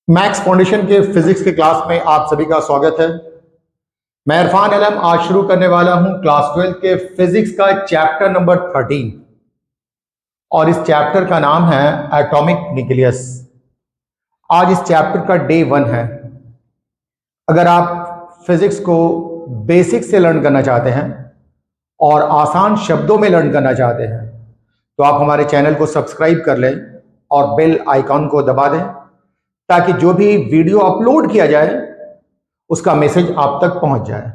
Maths foundation के physics के class में आप सभी का स्वागत है। मैं इरफान अलम आज शुरू करने वाला हूं क्लास 12 के फिजिक्स का चैप्टर नंबर 13 और इस चैप्टर का नाम है एटॉमिक न्यूक्लियस। आज इस चैप्टर का डे 1 है। अगर आप फिजिक्स को बेसिक से लर्न करना चाहते हैं और आसान शब्दों में लर्न करना चाहते हैं तो आप हमारे चैनल को सब्सक्राइब कर लें और बेल आइकॉन को दबा दें ताकि जो भी वीडियो अपलोड किया जाए उसका मैसेज आप तक पहुंच जाए।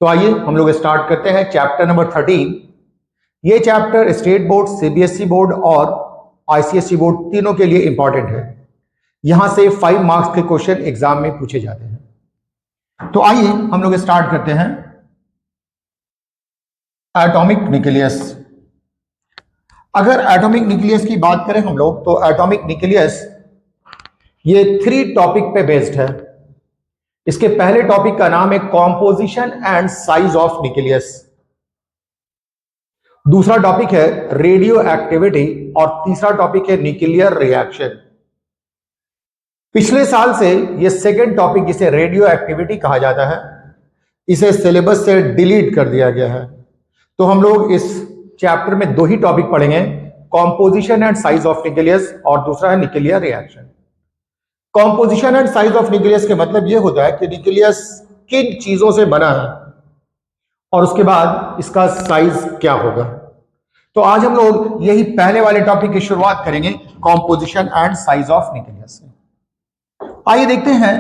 तो आइए हम लोग स्टार्ट करते हैं चैप्टर नंबर 13। ये chapter state board, CBSE board और आईसीएसई बोर्ड तीनों के लिए इंपॉर्टेंट है। यहां से 5 मार्क्स के क्वेश्चन एग्जाम में पूछे जाते हैं। तो आइए हम लोग स्टार्ट करते हैं। Atomic nucleus. अगर एटॉमिक न्यूक्लियस की बात करें हम लोग तो एटॉमिक न्यूक्लियस ये 3 टॉपिक पे बेस्ड है। इसके पहले टॉपिक का नाम है composition and size of nucleus, दूसरा टॉपिक है रेडियो एक्टिविटी और तीसरा टॉपिक है न्यूक्लियर रिएक्शन। पिछले साल से ये सेकेंड टॉपिक जिसे रेडियो एक्टिविटी कहा जाता है इसे सिलेबस से डिलीट कर दिया गया है। तो हम लोग इस चैप्टर में 2 ही टॉपिक पढ़ेंगे, composition and size of nucleus और दूसरा है nuclear reaction. Composition and size of nucleus के मतलब यह होता है कि न्यूक्लियस किन चीजों से बना है और उसके बाद इसका साइज क्या होगा। तो आज हम लोग यही पहले वाले टॉपिक की शुरुआत करेंगे, composition and size of nucleus से। आइए देखते हैं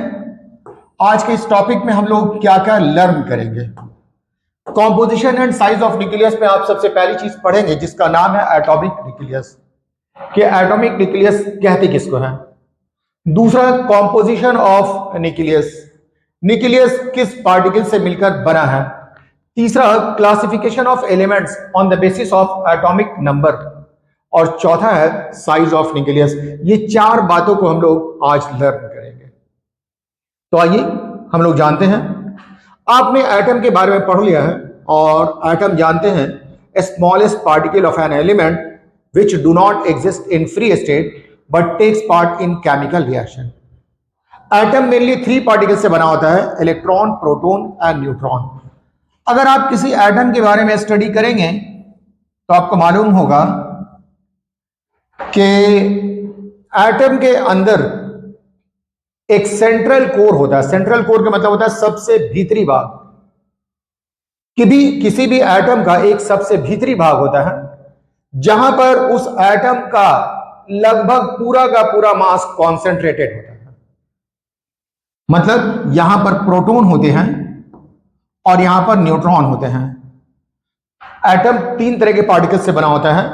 आज के इस टॉपिक में हम लोग क्या क्या लर्न करेंगे। Composition and size of nucleus में आप सबसे पहली चीज पढ़ेंगे जिसका नाम है एटॉमिक न्यूक्लियस। कि एटॉमिक न्यूक्लियस कहते किसको है। दूसरा कॉम्पोजिशन ऑफ न्यूक्लियस, न्यूक्लियस किस पार्टिकल से मिलकर बना है। तीसरा classification of elements on the basis of atomic number और चौथा है साइज ऑफ न्यूक्लियस। ये 4 बातों को हम लोग आज लर्न करेंगे। तो आइए हम लोग जानते हैं, आपने एटम के बारे में पढ़ लिया है और एटम जानते हैं smallest particle of an element which do not exist in free state but takes part in chemical reaction. Atom mainly 3 particle से बना होता है, इलेक्ट्रॉन, प्रोटॉन एंड न्यूट्रॉन। अगर आप किसी एटम के बारे में स्टडी करेंगे तो आपको मालूम होगा कि एटम के अंदर एक सेंट्रल कोर होता है। सेंट्रल कोर का मतलब होता है सबसे भीतरी भाग। किसी भी एटम का एक सबसे भीतरी भाग होता है जहां पर उस एटम का लगभग पूरा का पूरा मास कॉन्सेंट्रेटेड होता है। मतलब यहां पर प्रोटॉन होते हैं और यहां पर न्यूट्रॉन होते हैं। एटम 3 तरह के पार्टिकल से बना होता है,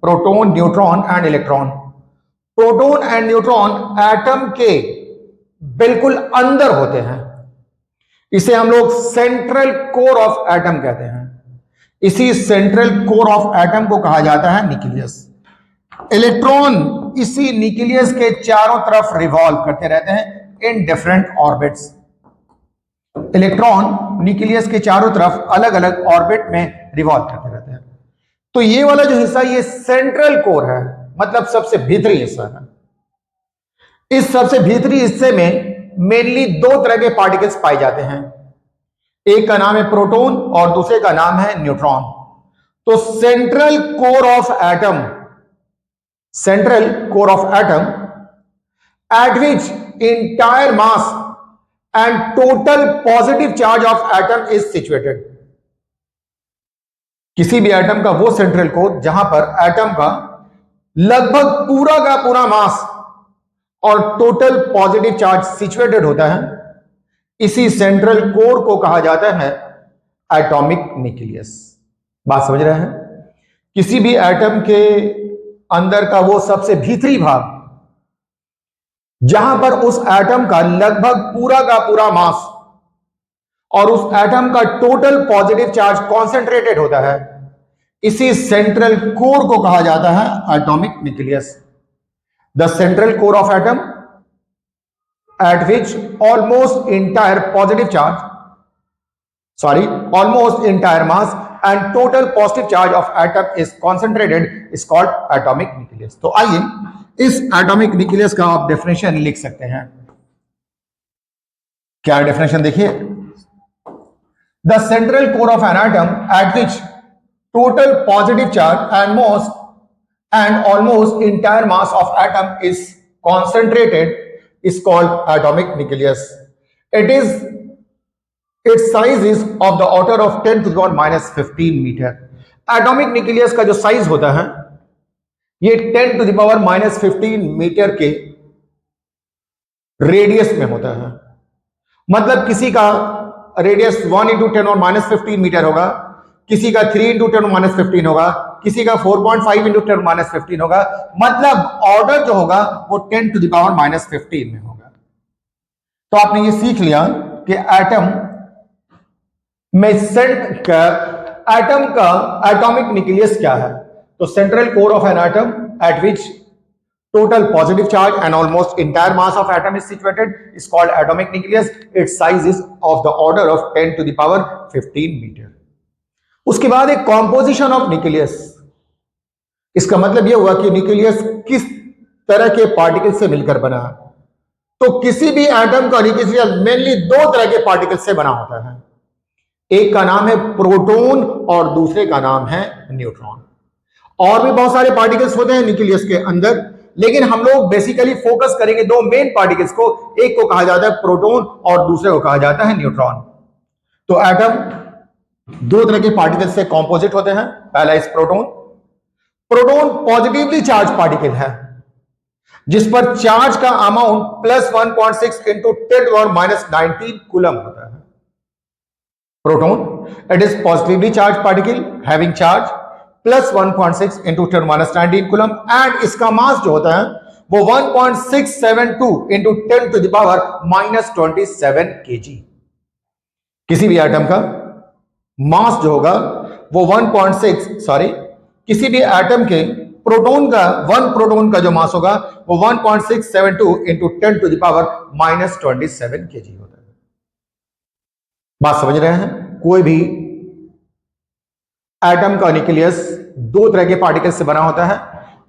proton, neutron and electron. Proton and neutron atom के बिल्कुल अंदर होते हैं। इसे हम लोग सेंट्रल कोर ऑफ एटम कहते हैं। इसी सेंट्रल कोर ऑफ एटम को कहा जाता है न्यूक्लियस। इलेक्ट्रॉन इसी न्यूक्लियस के चारों तरफ रिवॉल्व करते रहते हैं in different orbits. Electron nucleus के चारों तरफ अलग अलग ऑर्बिट में रिवॉल्व करते रहते हैं। तो ये वाला जो हिस्सा ये सेंट्रल कोर है, मतलब सबसे भीतरी हिस्सा है। इस सबसे भीतरी हिस्से में मेनली 2 तरह के पार्टिकल्स पाए जाते हैं। एक का नाम है प्रोटॉन और दूसरे का नाम है न्यूट्रॉन। तो central core of atom at which entire mass and total positive charge of atom is situated. किसी भी एटम का वो सेंट्रल कोर जहां पर एटम का लगभग पूरा का पूरा मास और टोटल पॉजिटिव चार्ज सिचुएटेड होता है, इसी सेंट्रल कोर को कहा जाता है एटॉमिक न्यूक्लियस। बात समझ रहे हैं। किसी भी एटम के अंदर का वो सबसे भीतरी भाग जहां पर उस एटम का लगभग पूरा का पूरा मास और उस एटम का टोटल पॉजिटिव चार्ज कॉन्सेंट्रेटेड होता है, इसी सेंट्रल कोर को कहा जाता है atomic nucleus. The central core of atom at which almost entire mass and total positive charge of atom is concentrated is called atomic nucleus. तो आइए इस atomic nucleus का आप डेफिनेशन लिख सकते हैं. क्या डेफिनेशन देखिए, the central core of an atom at which total positive charge and almost entire mass of atom is concentrated is called atomic nucleus. Its size is of the order of 10 to the power minus 15 मीटर. Atomic nucleus का जो size होता है ये 10 to the power minus 15 meter के radius में होता है. मतलब किसी का रेडियस 1 इंटू 10 और माइनस 15 मीटर होगा, किसी का 3 इंटू 10 और माइनस 15 होगा, किसी का 4.5 इंटू 10 माइनस 15 होगा. मतलब ऑर्डर जो होगा वो 10 टू द पावर माइनस 15 में होगा. तो आपने ये सीख लिया कि एटम में एटम का एटॉमिक न्यूक्लियस क्या है. तो central core of an atom at which total positive charge and almost entire mass of atom is situated is called atomic nucleus. Its size is of the order of 10 to the power 15 meter. उसके बाद एक composition of nucleus. इसका मतलब यह हुआ कि nucleus किस तरह के पार्टिकल से मिलकर बना है. तो किसी भी एटम का न्यूक्लियस मेनली दो तरह के पार्टिकल से बना होता है. एक का नाम है प्रोटॉन और दूसरे का नाम है न्यूट्रॉन. और भी बहुत सारे पार्टिकल्स होते हैं न्यूक्लियस के अंदर, लेकिन हम लोग बेसिकली फोकस करेंगे दो मेन पार्टिकल्स को. एक को कहा जाता है प्रोटॉन और दूसरे को कहा जाता है न्यूट्रॉन. तो एटम दो तरह के पार्टिकल से कंपोजिट होते हैं. पहला इस proton. Proton positively charge particle है जिस पर चार्ज का amount plus 1.6 into 10 minus 19 coulomb होता है. Proton it is positively charge particle having charge plus 1.6 into 10 minus 19 coulomb and इसका मास जो होता है वो 1.672 into 10 to the power minus 27 KG. किसी भी एटम का मास जो होगा वो किसी भी एटम के प्रोटॉन का प्रोटॉन का जो मास होगा वो 1.672 into 10 to the power minus 27 KG होता है. बात समझ रहे हैं. कोई भी एटम का न्यूक्लियस दो तरह के पार्टिकल से बना होता है.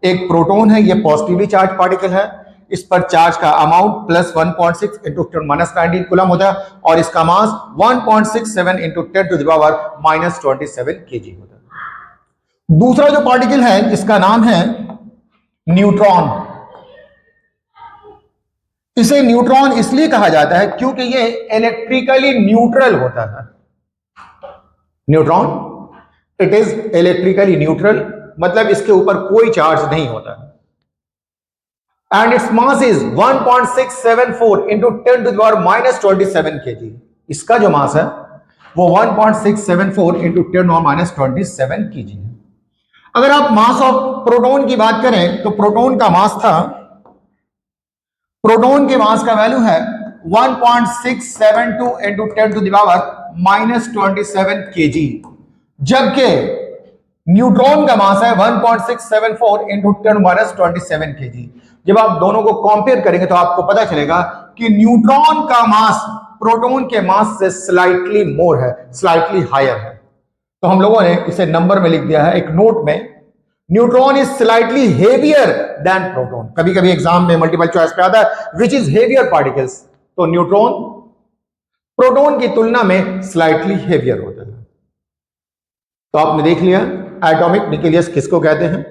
एक प्रोटॉन है, ये पॉजिटिवली चार्ज पार्टिकल है. इस पर चार्ज का amount plus 1.6 into 10 minus 19 coulomb होता है और इसका mass 1.67 into 10 to the power minus 27 KG होता है. दूसरा जो पार्टिकल है इसका नाम है न्यूट्रॉन. इसे न्यूट्रॉन इसलिए कहा जाता है क्योंकि ये इलेक्ट्रिकली न्यूट्रल होता है. Neutron it is electrically neutral, मतलब इसके ऊपर कोई चार्ज नहीं होता है. And it's mass is 1.674 into 10 to the power minus 27 KG. इसका जो मास है वो 1.674 इंटू 10 माइनस 27 केजी है. अगर आप मास ऑफ प्रोटॉन की बात करें तो प्रोटॉन का मास था, प्रोटॉन के मास का वैल्यू है 1.672 into 10 to the power minus 27 KG, जबकि न्यूट्रॉन का मास है 1.674 इंटू 10 माइनस 27 केजी. जब आप दोनों को कंपेयर करेंगे तो आपको पता चलेगा कि न्यूट्रॉन का मास प्रोटॉन के मास से स्लाइटली मोर है, स्लाइटली हायर है. तो हम लोगों ने इसे नंबर में लिख दिया है एक नोट में, neutron is slightly heavier than proton. कभी कभी एग्जाम में मल्टीपल चॉइस पे आता है विच इज हेवियर पार्टिकल्स. तो न्यूट्रॉन प्रोटॉन की तुलना में स्लाइटली हेवियर होता है. तो आपने देख लिया एटॉमिक न्यूक्लियस किसको कहते हैं.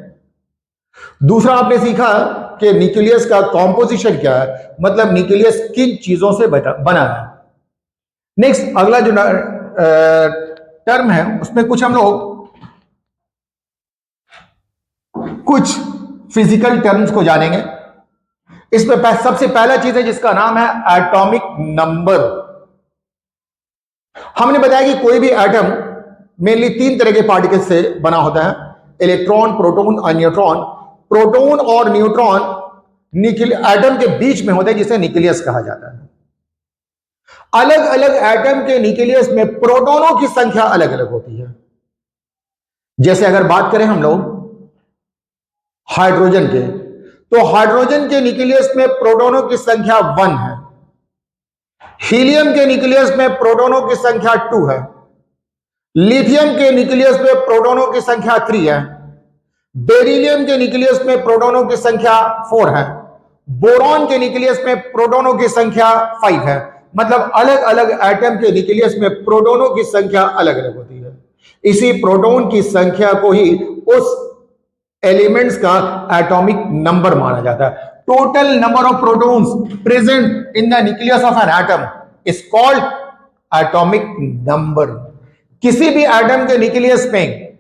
दूसरा आपने सीखा कि न्यूक्लियस का कॉम्पोजिशन क्या है, मतलब न्यूक्लियस किन चीजों से बना है. नेक्स्ट अगला जो टर्म है उसमें कुछ हम लोग कुछ फिजिकल टर्म्स को जानेंगे. इसमें सबसे पहला चीज है जिसका नाम है एटॉमिक नंबर. हमने बताया कि कोई भी एटम मेनली तीन तरह के पार्टिकल से बना होता है, इलेक्ट्रॉन, प्रोटॉन और न्यूट्रॉन. प्रोटॉन और न्यूट्रॉन एटम के बीच में होते हैं जिसे न्यूक्लियस कहा जाता है. अलग अलग एटम के न्यूक्लियस में प्रोटॉनों की संख्या अलग अलग होती है. जैसे अगर बात करें हम लोग हाइड्रोजन के, तो हाइड्रोजन के न्यूक्लियस में प्रोटॉनों की संख्या 1 है. हीलियम के न्यूक्लियस में प्रोटॉनों की संख्या 2 है. लिथियम के न्यूक्लियस में प्रोटॉनों की संख्या 3 है, बेरिलियम के न्यूक्लियस में प्रोटॉनों की संख्या 4 है, बोरॉन के न्यूक्लियस में प्रोटॉनों की संख्या 5 है। मतलब अलग अलग एटम के न्यूक्लियस में प्रोटॉनों की संख्या अलग अलग होती है। इसी प्रोटॉन की संख्या को ही उस एलिमेंट्स का एटॉमिक नंबर माना जाता है। Total number of protons present in the nucleus of an atom is called atomic number. किसी भी एटम के न्यूक्लियस में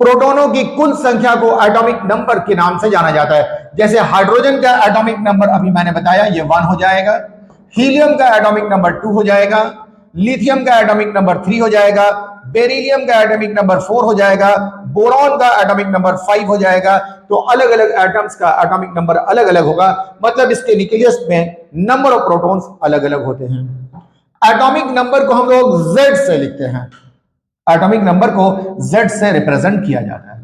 प्रोटॉनों की कुल संख्या को एटॉमिक नंबर के नाम से जाना जाता है। जैसे हाइड्रोजन का एटॉमिक नंबर अभी मैंने बताया, ये 1 हो जाएगा, हीलियम का एटॉमिक नंबर 2 हो जाएगा, लिथियम का एटॉमिक नंबर 3 हो जाएगा, बेरिलियम का एटॉमिक नंबर 4 हो जाएगा, बोरॉन का एटॉमिक नंबर 5 हो जाएगा। तो अलग अलग एटम्स का एटॉमिक नंबर अलग अलग होगा, मतलब इसके न्यूक्लियस में नंबर ऑफ प्रोटॉन्स अलग अलग होते हैं। एटॉमिक नंबर को हम लोग Z से लिखते हैं, एटॉमिक नंबर को Z से रिप्रेजेंट किया जाता है।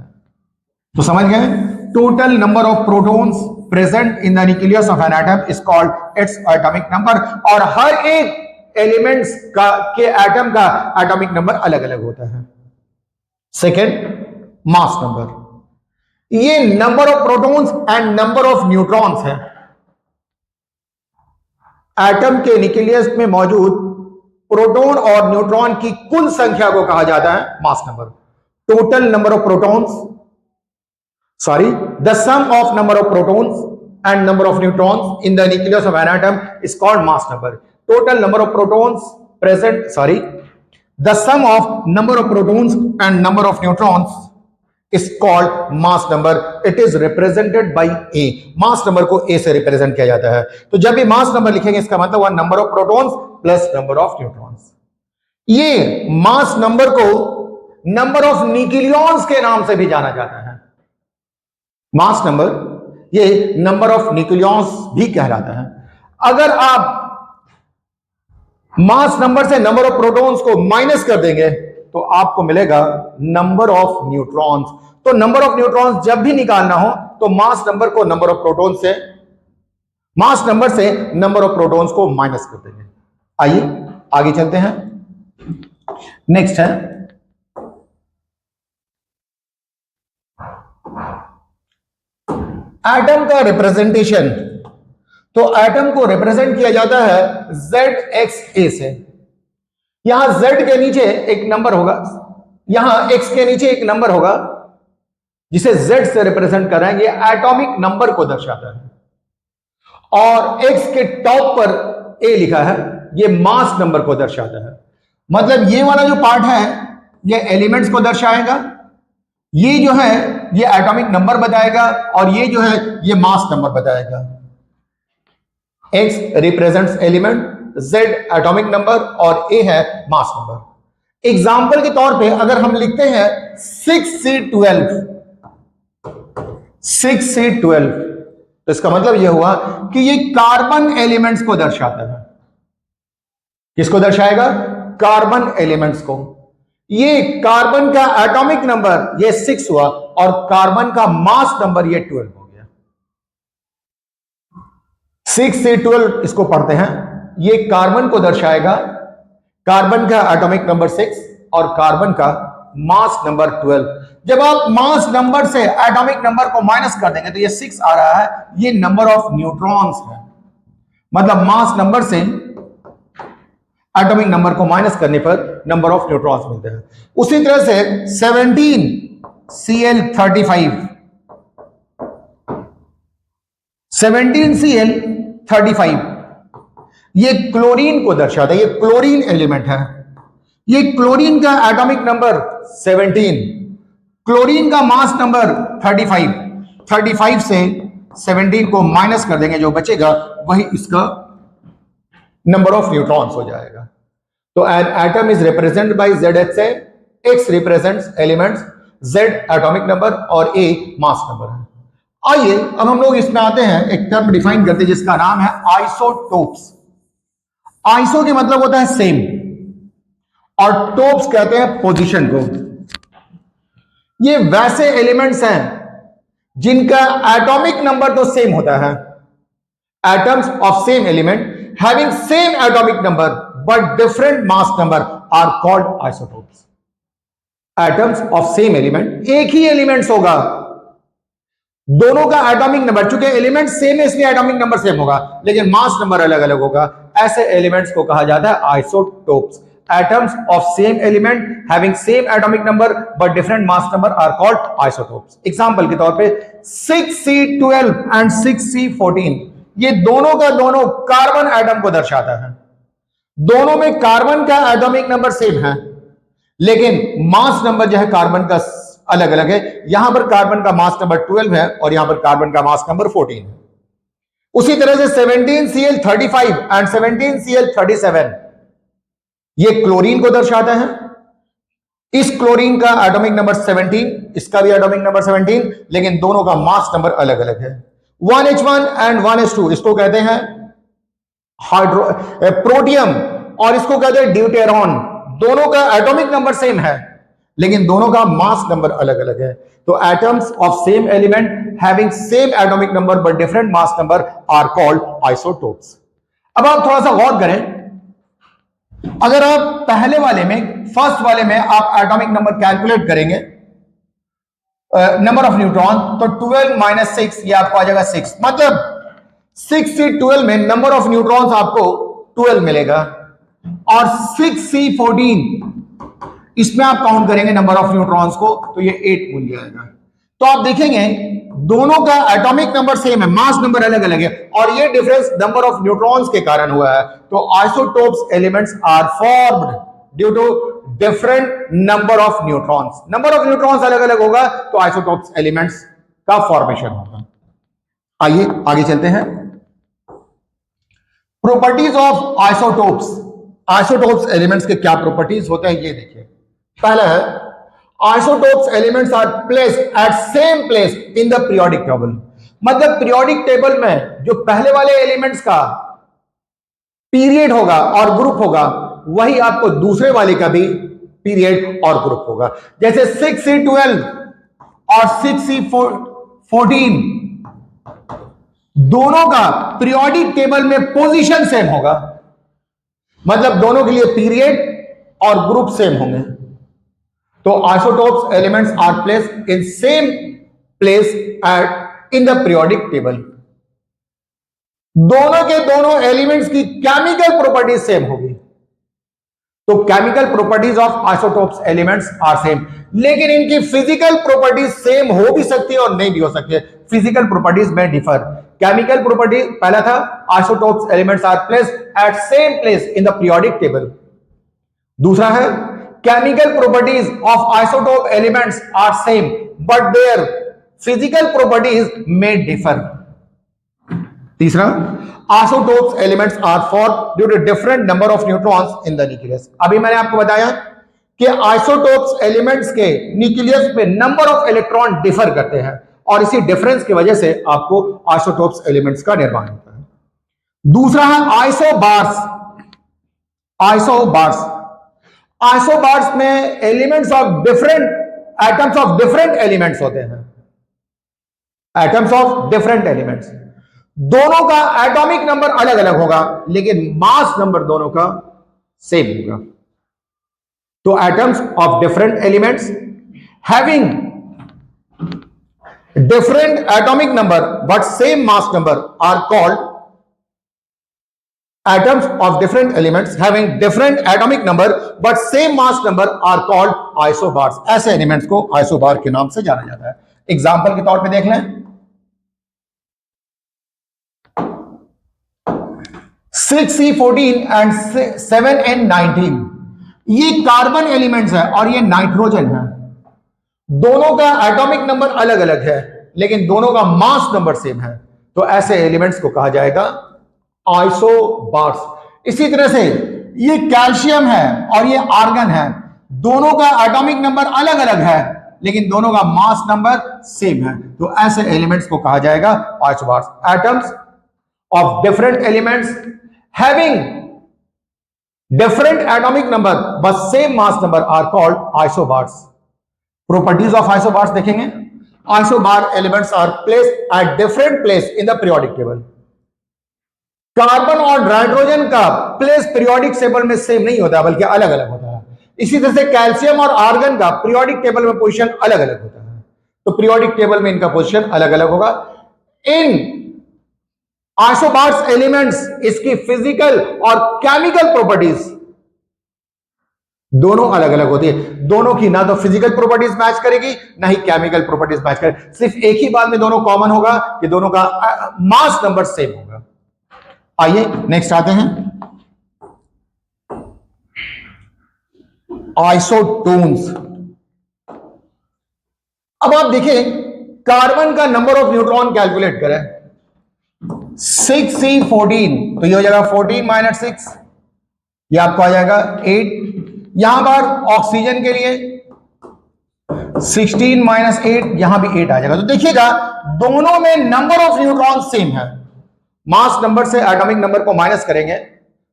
तो समझ गए, total number of protons present in the nucleus of an atom is called its atomic number. और हर एक एलिमेंट्स का के एटम का एटॉमिक नंबर अलग अलग होता है। Second, mass number. ये number of protons and number of neutrons है। एटम के न्यूक्लियस में मौजूद प्रोटॉन और न्यूट्रॉन की कुल संख्या को कहा जाता है mass number. Total number of protons, sorry, the sum of number of protons and number of neutrons in the nucleus of an atom is called mass number. Total number of protons present, sorry, the sum of number of protons and number of neutrons is called mass number. It is represented by A. mass number को A से represent किया जाता है। तो जब भी mass number लिखेंगे इसका मतलब हुआ number of protons plus number of neutrons। ये mass number को number of nucleons के नाम से भी जाना जाता है। mass number ये नंबर ऑफ न्यूक्लियॉन्स भी कहलाता है। अगर आप मास नंबर से नंबर ऑफ प्रोटॉन्स को माइनस कर देंगे तो आपको मिलेगा नंबर ऑफ न्यूट्रॉन्स। तो नंबर ऑफ न्यूट्रॉन्स जब भी निकालना हो तो मास नंबर को नंबर ऑफ प्रोटॉन से, मास नंबर से नंबर ऑफ प्रोटॉन्स को माइनस कर देंगे। आइए आगे चलते हैं। नेक्स्ट है एटम का रिप्रेजेंटेशन। तो एटम को रिप्रेजेंट किया जाता है ZXA से। यहां Z के नीचे एक नंबर होगा, यहां X के नीचे एक नंबर होगा जिसे Z से रिप्रेजेंट कर रहे हैं, ये एटॉमिक नंबर को दर्शाता है। और X के टॉप पर A लिखा है, ये मास नंबर को दर्शाता है। मतलब ये वाला जो पार्ट है ये एलिमेंट्स को दर्शाएगा, ये जो है ये एटॉमिक नंबर बताएगा, और ये जो है ये मास नंबर बताएगा। X represents element, Z atomic number और A है मास नंबर। एग्जाम्पल के तौर पे अगर हम लिखते हैं 6C12, 6C12, तो इसका मतलब यह हुआ कि ये कार्बन एलिमेंट्स को दर्शाता है। किसको दर्शाएगा? कार्बन एलिमेंट्स को। ये कार्बन का एटॉमिक नंबर ये 6 हुआ और कार्बन का मास नंबर ये 12 हो गया। 6 से 12 इसको पढ़ते हैं, ये कार्बन को दर्शाएगा, कार्बन का एटॉमिक नंबर 6 और कार्बन का मास नंबर 12। जब आप मास नंबर से एटॉमिक नंबर को माइनस कर देंगे तो ये 6 आ रहा है, ये नंबर ऑफ न्यूट्रॉन्स है। मतलब मास नंबर से एटॉमिक नंबर को माइनस करने पर नंबर ऑफ न्यूट्रॉन्स मिलते हैं। उसी तरह से 17Cl35, 17Cl35 ये क्लोरीन को दर्शाता है, ये क्लोरीन एलिमेंट है। ये क्लोरीन का एटॉमिक नंबर 17, क्लोरीन का मास नंबर 35, 35 से 17 को माइनस कर देंगे, जो बचेगा वही इसका नंबर ऑफ न्यूट्रॉन्स हो जाएगा। तो an atom is represented by ZXA, X represents elements, Z atomic number और A मास नंबर है। आइए अब हम लोग इसमें आते हैं, एक टर्म डिफाइन करते हैं जिसका नाम है आइसोटोप्स। आइसो के मतलब होता है सेम और टोप्स कहते हैं पोजीशन को। ये वैसे एलिमेंट्स हैं जिनका एटॉमिक नंबर तो सेम होता है। Atoms of same element having same atomic number but different mass number are called isotopes. Atoms of same element, एक ही एलिमेंट्स होगा, दोनों का एटॉमिक नंबर, चूंकि एलिमेंट सेम है इसलिए एटॉमिक नंबर सेम होगा, लेकिन मास नंबर अलग अलग होगा, ऐसे एलिमेंट्स को कहा जाता है isotopes. Atoms of same element having same atomic number but different mass number are called isotopes. Example के तौर पे 6C12 एंड 6C14, ये दोनों का दोनों कार्बन एटम को दर्शाता है, दोनों में कार्बन का एटॉमिक नंबर सेम है, लेकिन मास नंबर जो है कार्बन का अलग अलग है। यहां पर कार्बन का मास नंबर 12 है और यहां पर कार्बन का मास नंबर 14 है। उसी तरह से 17Cl35 एंड 17Cl37, ये क्लोरीन को दर्शाता है। इस क्लोरीन का एटॉमिक नंबर 17, इसका भी एटॉमिक नंबर 17, लेकिन दोनों का मास नंबर अलग अलग है। 1H1 एंड 1H2, इसको कहते हैं प्रोटियम और इसको कहते हैं ड्यूटेरॉन। दोनों का एटॉमिक नंबर सेम है, लेकिन दोनों का मास नंबर अलग अलग है। तो atoms of same element having same atomic number but different mass number are called isotopes. अब आप थोड़ा सा गौर करें, अगर आप पहले वाले में, फर्स्ट वाले में आप एटॉमिक नंबर कैलकुलेट करेंगे, नंबर ऑफ न्यूट्रॉन, तो 12 माइनस 6, ये आपको आ जाएगा 6। मतलब 6 से 12 में नंबर ऑफ न्यूट्रॉन्स आपको 12 मिलेगा, और 6C14 इसमें आप काउंट करेंगे नंबर ऑफ न्यूट्रॉन्स को, तो ये 8 मिल जाएगा। तो आप देखेंगे दोनों का एटॉमिक नंबर सेम है, मास नंबर अलग अलग है, और ये डिफरेंस नंबर ऑफ न्यूट्रॉन्स के कारण हुआ है। तो isotopes elements are formed due to different number of neutrons. Number of neutrons अलग अलग होगा तो आइसोटोप्स एलिमेंट्स का फॉर्मेशन होगा। आइए आगे चलते हैं। Properties of isotopes. Isotopes elements के क्या प्रॉपर्टीज होते हैं ये देखिए। पहला है, isotopes elements are placed at same place in the periodic table. मतलब पीरियोडिक टेबल में जो पहले वाले एलिमेंट्स का पीरियड होगा और ग्रुप होगा, वही आपको दूसरे वाले का भी पीरियड और ग्रुप होगा। जैसे 6C12 और 6C14 दोनों का पीरियोडिक टेबल में पोजीशन सेम होगा, मतलब दोनों के लिए पीरियड और ग्रुप सेम होंगे। तो isotopes elements are placed in same place at in the periodic table. दोनों के दोनों एलिमेंट्स की केमिकल प्रॉपर्टीज सेम होगी, तो chemical properties of isotopes elements are same, लेकिन इनकी फिजिकल प्रॉपर्टीज सेम हो भी सकती है और नहीं भी हो सकती है। फिजिकल प्रॉपर्टीज में डिफर। केमिकल प्रॉपर्टी पहला था, isotopes elements are placed at same place in the periodic table. दूसरा है, chemical properties of isotope elements are same but their physical properties may differ. तीसरा, isotopes elements are formed due to different number of neutrons in the nucleus. अभी मैंने आपको बताया कि isotopes elements के nucleus में नंबर ऑफ इलेक्ट्रॉन डिफर करते हैं, और इसी डिफरेंस की वजह से आपको isotopes elements का निर्माण होता है। दूसरा है आइसोबार्स। आइसोबार्स, आइसोबार्स में elements of different, atoms of different elements होते हैं। एटम्स ऑफ डिफरेंट एलिमेंट्स, दोनों का एटॉमिक नंबर अलग अलग होगा, लेकिन मास नंबर दोनों का सेम होगा। तो atoms of different elements having different atomic number but same mass number are called atoms of different elements having different atomic number but same mass number are called isobars. ऐसे elements को isobar के नाम से जाना जाता है। Example के तौर पे देख लें, 6C14 एंड 7N19, ये कार्बन एलिमेंट्स है और ये नाइट्रोजन है। दोनों का एटॉमिक नंबर अलग अलग है, लेकिन दोनों का मास नंबर सेम है, तो ऐसे एलिमेंट्स को कहा जाएगा आइसोबार्स। इसी तरह से ये कैल्शियम है और ये आर्गन है, दोनों का एटॉमिक नंबर अलग अलग है, लेकिन दोनों का मास नंबर सेम है, तो ऐसे एलिमेंट्स को कहा जाएगा isobars. Atoms of different elements having different atomic number but same mass number are called isobars. Properties of isobars देखेंगे। Isobar elements are placed at different place in the periodic table. Carbon और nitrogen का place periodic table में same नहीं होता, बल्कि अलग अलग होता है। इसी तरह से कैल्शियम और आर्गन का पीरियोडिक टेबल में पोजीशन अलग अलग होता है, तो पीरियोडिक टेबल में इनका पोजीशन अलग अलग होगा। इन आइसोबार्स एलिमेंट्स इसकी फिजिकल और केमिकल प्रॉपर्टीज दोनों अलग अलग होती है, दोनों की ना तो फिजिकल प्रॉपर्टीज मैच करेगी ना ही केमिकल प्रॉपर्टीज मैच करेगी। सिर्फ एक ही बात में दोनों कॉमन होगा कि दोनों का मास नंबर सेम होगा। आइए नेक्स्ट आते हैं, आइसोटोन्स। अब आप देखिए कार्बन का नंबर ऑफ न्यूट्रॉन कैलकुलेट करें, 6C14, तो ये हो जाएगा 14 - 6, ये आपको आ जाएगा 8। यहां पर ऑक्सीजन के लिए 16 - 8, यहां भी 8 आ जाएगा। तो देखिएगा दोनों में नंबर ऑफ न्यूट्रॉन सेम है, मास नंबर से एटॉमिक नंबर को माइनस करेंगे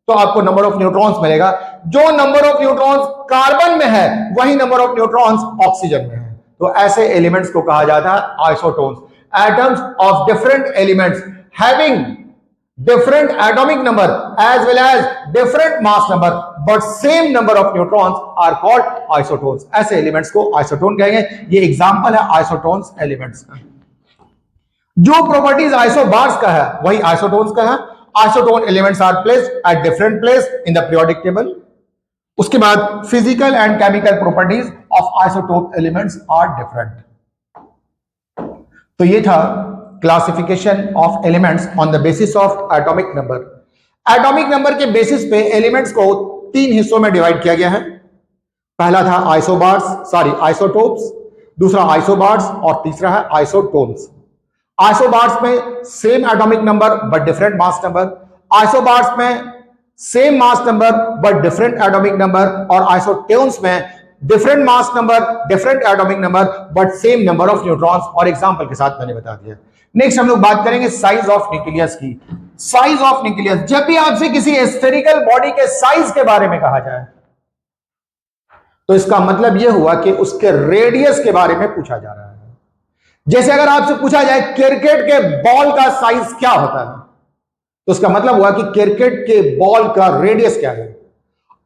तो आपको नंबर ऑफ न्यूट्रॉन्स मिलेगा। जो नंबर ऑफ न्यूट्रॉन्स कार्बन में है वही नंबर ऑफ न्यूट्रॉन्स ऑक्सीजन में है। तो ऐसे एलिमेंट्स को कहा जाता है isotones, atoms of different elements having different atomic number as well as different mass number but same number of neutrons are called isotones। ऐसे एलिमेंट्स को आइसोटोन कहेंगे। ये एग्जांपल है आइसोटोन्स एलिमेंट्स का। जो प्रॉपर्टीज आइसोबार्स का है वही आइसोटोन्स का है। Isotone elements are placed at different place in the periodic table. उसके बाद physical and chemical properties of isotope elements are different. तो ये था classification of elements on the basis of atomic number. Atomic number के basis पे elements को 3 हिस्सों में डिवाइड किया गया है। पहला था आइसोटोप्स, दूसरा आइसोबार्स और तीसरा है आइसोटोन्स। आइसोबार्स में same atomic number but different mass number, isobars में same mass number but different atomic number, और आइसोटोन्स में different mass number, different atomic number but same number of neutrons. और example के साथ मैंने बता दिया। नेक्स्ट हम लोग बात करेंगे साइज ऑफ न्यूक्लियस की। साइज ऑफ न्यूक्लियस, जब भी आपसे किसी स्फेरिकल बॉडी के साइज के बारे में कहा जाए तो इसका मतलब यह हुआ कि उसके रेडियस के बारे में पूछा जा रहा है। जैसे अगर आपसे पूछा जाए क्रिकेट के बॉल का साइज क्या होता है तो उसका मतलब हुआ कि क्रिकेट के बॉल का रेडियस क्या है।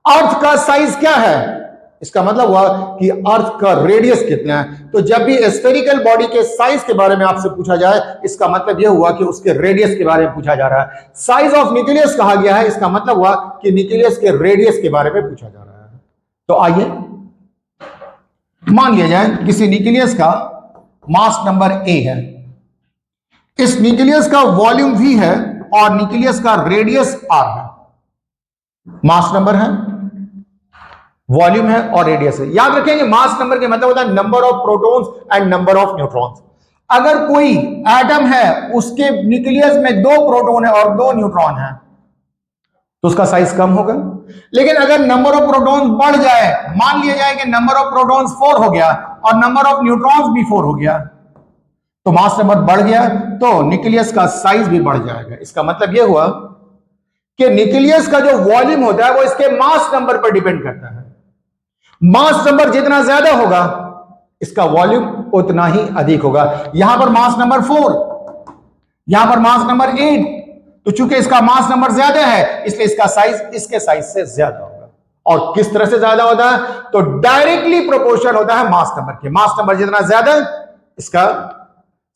अर्थ का साइज क्या है, इसका मतलब हुआ कि अर्थ का रेडियस कितना है। तो जब भी स्फेरिकल बॉडी के साइज के बारे में आपसे पूछा जाए इसका मतलब यह हुआ कि उसके रेडियस के बारे में पूछा जा रहा है। साइज ऑफ न्यूक्लियस कहा गया है, इसका मतलब हुआ कि न्यूक्लियस के रेडियस के बारे में पूछा जा रहा है। तो आइए मान लिया जाए किसी न्यूक्लियस का मास नंबर A है, इस न्यूक्लियस का वॉल्यूम V है और न्यूक्लियस का रेडियस R है। मास नंबर है, वॉल्यूम है और रेडियस है। याद रखेंगे मास नंबर के मतलब होता है number of protons and number of neutrons. अगर कोई एटम है उसके न्यूक्लियस में 2 प्रोटॉन है और 2 न्यूट्रॉन है तो उसका साइज कम होगा। लेकिन अगर नंबर ऑफ प्रोटॉन्स बढ़ जाए, मान लिया जाए कि नंबर ऑफ प्रोटॉन्स 4 हो गया और नंबर ऑफ न्यूट्रॉन्स भी 4 हो गया तो मास नंबर बढ़ गया तो न्यूक्लियस का साइज भी बढ़ जाएगा। इसका मतलब यह हुआ कि न्यूक्लियस का जो वॉल्यूम होता है वो इसके मास नंबर पर डिपेंड करता है। मास नंबर जितना ज्यादा होगा इसका वॉल्यूम उतना ही अधिक होगा। यहां पर मास नंबर 4, यहां पर मास नंबर 8, तो चूंकि इसका मास नंबर ज्यादा है इसलिए इसका साइज इसके साइज से ज्यादा होगा। और किस तरह से ज्यादा होता है तो डायरेक्टली प्रोपोर्शनल होता है मास नंबर के। मास नंबर जितना ज्यादा इसका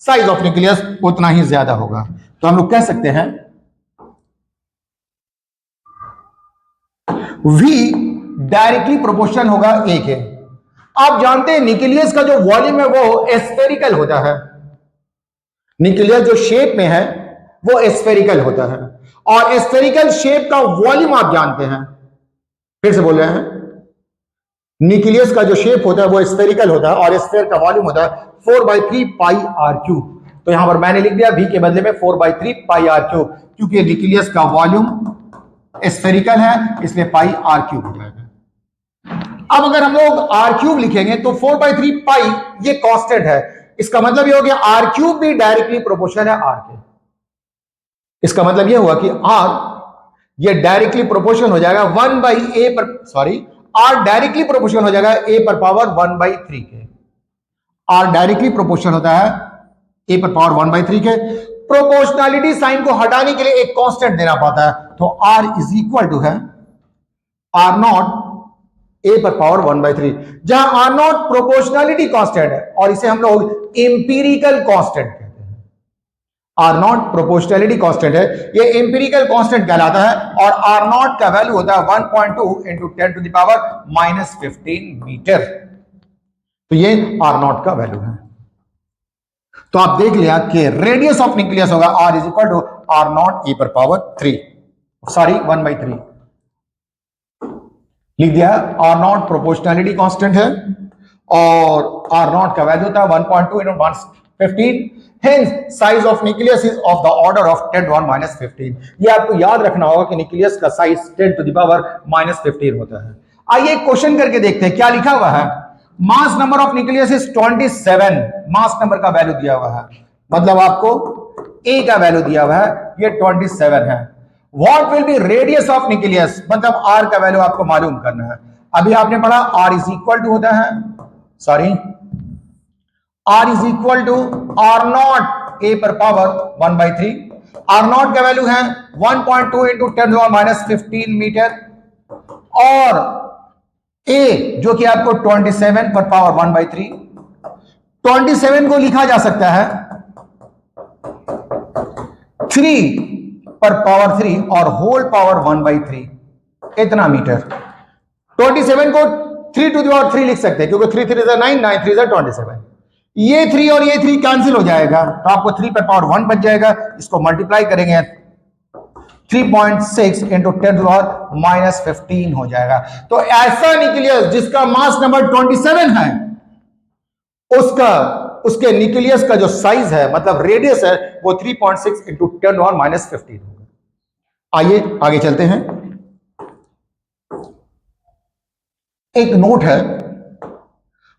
साइज ऑफ न्यूक्लियस उतना ही ज्यादा होगा। तो हम लोग कह सकते हैं V डायरेक्टली प्रोपोर्शनल होगा A के। आप जानते हैं न्यूक्लियस का जो वॉल्यूम है वो स्फेरिकल होता है। न्यूक्लियस जो शेप में है वो स्फेरिकल होता है और स्फेरिकल शेप का वॉल्यूम आप जानते हैं। फिर से बोल रहे हैं, न्यूक्लियस का जो शेप होता है वो स्फेरिकल होता है और स्फेयर का वॉल्यूम होता है 4/3 πr3। तो यहां पर मैंने लिख दिया V के बदले में 4/3 πr3 क्योंकि न्यूक्लियस का वॉल्यूम स्फेरिकल है इसलिए πr3 हो जाएगा। अब अगर हम लोग r³ लिखेंगे तो 4/3 पाई ये कांस्टेंट है। इसका मतलब ये हो गया r³ भी डायरेक्टली प्रोपोर्शनल है r के। इसका मतलब ये हुआ कि r ये डायरेक्टली प्रोपोर्शनल हो जाएगा 1/a पर, r डायरेक्टली प्रोपोर्शनल हो जाएगा a पर पावर 1/3 के। r डायरेक्टली प्रोपोर्शनल होता है a पर पावर 1/3 के। प्रोपोर्शनलिटी साइन को हटाने के लिए एक कांस्टेंट देना पड़ता है तो r इज इक्वल टू है r0 ए पर पावर 1/3, जहां आर नॉट प्रोपोर्शनलिटी कांस्टेंट है और इसे हम लोग एम्पिरिकल कांस्टेंट कहते हैं। आर नॉट प्रोपोर्शनलिटी कांस्टेंट है, ये एम्पिरिकल कांस्टेंट कहलाता है और आर नॉट का वैल्यू होता है 1.2 इंटू 10⁻⁻15 मीटर। तो ये आर नॉट का वैल्यू है। तो आप देख लिया कि रेडियस ऑफ न्यूक्लियस होगा R is equal to R not A पर पावर 3, सॉरी 1/3 लिख दिया। आर नॉट प्रोपोर्शनलिटी कांस्टेंट है और आर नॉट का वैल्यू था 1.2 into 115, hence size of nucleus is of the order of 10⁻⁻15। ये आपको याद रखना होगा कि न्यूक्लियस का साइज 10⁻⁻15 होता है। आइए क्वेश्चन करके देखते हैं क्या लिखा हुआ है। Mass number of nucleus is 27, mass number का वैल्यू दिया हुआ है, मतलब आपको ए का वैल्यू दिया हुआ है, ये 27 है। What will be radius of nucleus, मतलब आर का वैल्यू आपको मालूम करना है। अभी आपने पढ़ा आर इज इक्वल टू होता है, sorry R is equal to R not A पर पावर 1/3। आर नॉट का वैल्यू है 1.2 इंटू 10⁻⁻15 मीटर और ए जो कि आपको 27 पर पावर 1/3। 27 को लिखा जा सकता है 3 पर पावर 3 और होल पावर 1/3, इतना मीटर। 27 को 3 टू द पावर 3 लिख सकते हैं क्योंकि 3 3 9, 9 3 27। ये 3 और ये 3 कैंसिल हो जाएगा तो आपको 3 पर पावर 1 बच जाएगा। इसको मल्टीप्लाई करेंगे 3.6 इंटू 10⁻⁻15 हो जाएगा। तो ऐसा न्यूक्लियस जिसका मास नंबर 27 है उसके न्यूक्लियस का जो साइज है मतलब रेडियस है वो 3.6 इंटू 10⁻⁻15 होगा। आइए आगे चलते हैं। एक नोट है,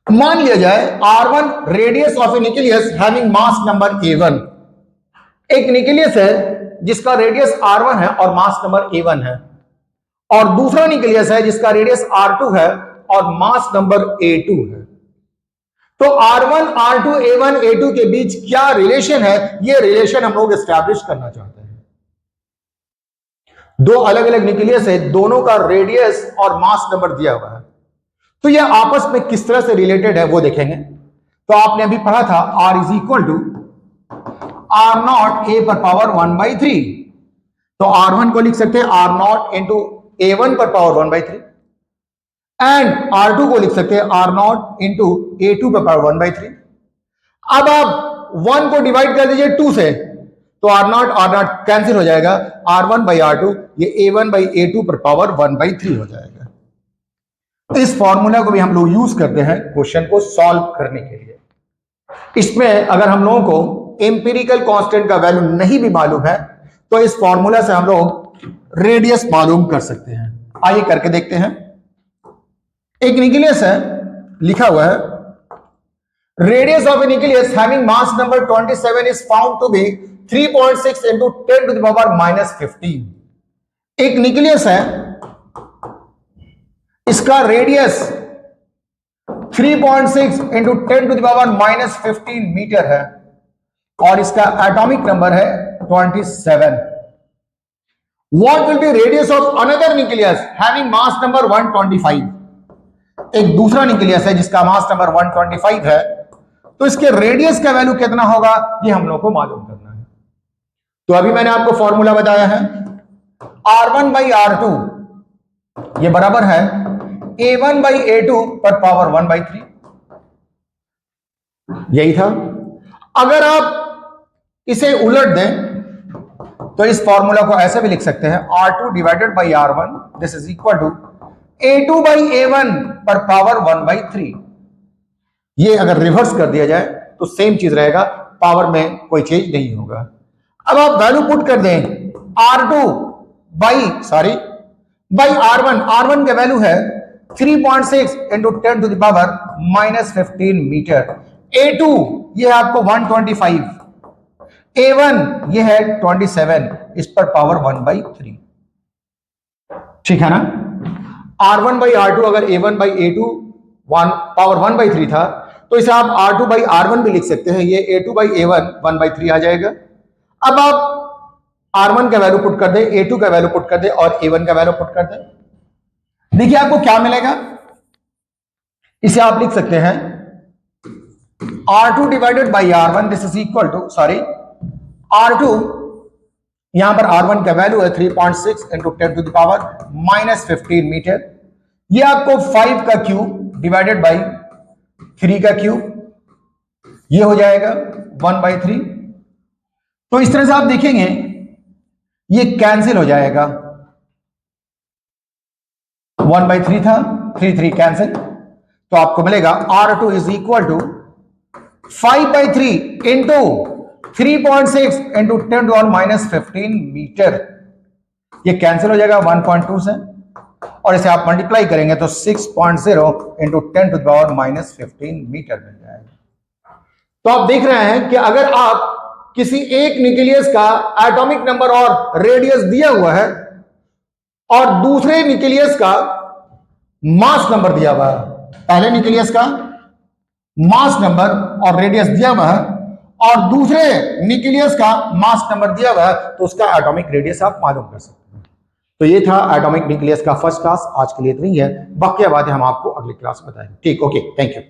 मान लिया जाए R1 radius of a nucleus having mass number A1। एक न्यूक्लियस है जिसका रेडियस R1 है और मास नंबर A1 है, और दूसरा न्यूक्लियस है जिसका रेडियस R2 है और मास नंबर A2 है। तो R1 R2 A1 A2 के बीच क्या रिलेशन है, ये रिलेशन हम लोग एस्टैब्लिश करना चाहते हैं। दो अलग अलग न्यूक्लियस है, दोनों का रेडियस और मास नंबर दिया हुआ है, तो यह आपस में किस तरह से रिलेटेड है वो देखेंगे। तो आपने अभी पढ़ा था R is equal to R not A पर पावर 1/3, तो R1 को लिख सकते हैं आर नॉट इंटू A1 पर पावर 1/3 एंड R2 को लिख सकते हैं आर नॉट इंटू A2 पर पावर 1/3। अब आप 1 को डिवाइड कर दीजिए 2 से तो आर नॉट कैंसिल हो जाएगा, R1/R2 ये A1/A2 पर पावर 1/3 हो जाएगा। इस फॉर्मूला को भी हम लोग यूज करते हैं क्वेश्चन को सॉल्व करने के लिए। इसमें अगर हम लोगों को एम्पिरिकल कांस्टेंट का वैल्यू नहीं भी मालूम है तो इस फॉर्मूला से हम लोग रेडियस मालूम कर सकते हैं। आइए करके देखते हैं। एक न्यूक्लियस है, लिखा हुआ है radius of a nucleus having mass number 27 is found to be 3.6 into 10⁻⁻15। एक न्यूक्लियस है, इसका रेडियस 3.6 इंटू 10⁻⁻15 मीटर है और इसका एटॉमिक नंबर है 27। What will be radius of another nucleus having mass number 125। एक दूसरा न्यूक्लियस है जिसका मास नंबर 125 है, तो इसके रेडियस का वैल्यू कितना होगा ये हम लोग को मालूम करना है। तो अभी मैंने आपको फॉर्मूला बताया है R1/R2 ये बराबर है A1/A2 पर पावर 1/3, यही था। अगर आप इसे उलट दें तो इस फॉर्मूला को ऐसे भी लिख सकते हैं R2 divided by R1 this is equal to A2/A1 पर पावर 1/3। ये अगर रिवर्स कर दिया जाए तो सेम चीज रहेगा, पावर में कोई चेंज नहीं होगा। अब आप वैल्यू पुट कर दें R2 बाई R1 का वैल्यू है 3.6 इंटू 10⁻⁻15 मीटर। A2 ये है आपको 125, A1 ये है 27, इस पर पावर 1/3, ठीक है ना। R1/R2 अगर A1/A2 पावर 1/3 था तो इसे आप R2/R1 भी लिख सकते हैं, ये A2/A1 1/3 आ जाएगा। अब आप R1 का वैल्यू पुट कर दे, A2 का वैल्यू पुट कर दे और A1 का वैल्यू पुट कर दे, देखिए आपको क्या मिलेगा। इसे आप लिख सकते हैं R2 divided by R1, this is equal to, sorry, R2, यहां पर R1 का वैल्यू है 3.6 into 10 to the power -15 meter. ये आपको 5 का क्यूब डिवाइडेड बाई 3 का क्यूब, ये हो जाएगा 1/3। तो इस तरह से आप देखेंगे ये कैंसिल हो जाएगा, 1/3 था, 3 कैंसिल, तो आपको मिलेगा R2 is equal to 5/3 into 3.6 into 10 to -15 meter. ये कैंसिल हो जाएगा 1.2 से, और इसे आप मल्टीप्लाई करेंगे तो 6.0 इंटू 10 टू -15 मीटर मिल जाएगा। तो आप देख रहे हैं कि अगर आप किसी एक न्यूक्लियस का एटॉमिक नंबर और रेडियस दिया हुआ है और दूसरे न्यूक्लियस का मास नंबर दिया हुआ है, पहले न्यूक्लियस का मास नंबर और रेडियस दिया हुआ है और दूसरे न्यूक्लियस का मास नंबर दिया हुआ है, तो उसका एटॉमिक रेडियस आप मालूम कर सकते हैं। तो ये था एटॉमिक न्यूक्लियस का फर्स्ट क्लास। आज के लिए इतना ही है, बाकी बातें हम आपको अगली क्लास में बताएंगे। ठीक, ओके, थैंक यू।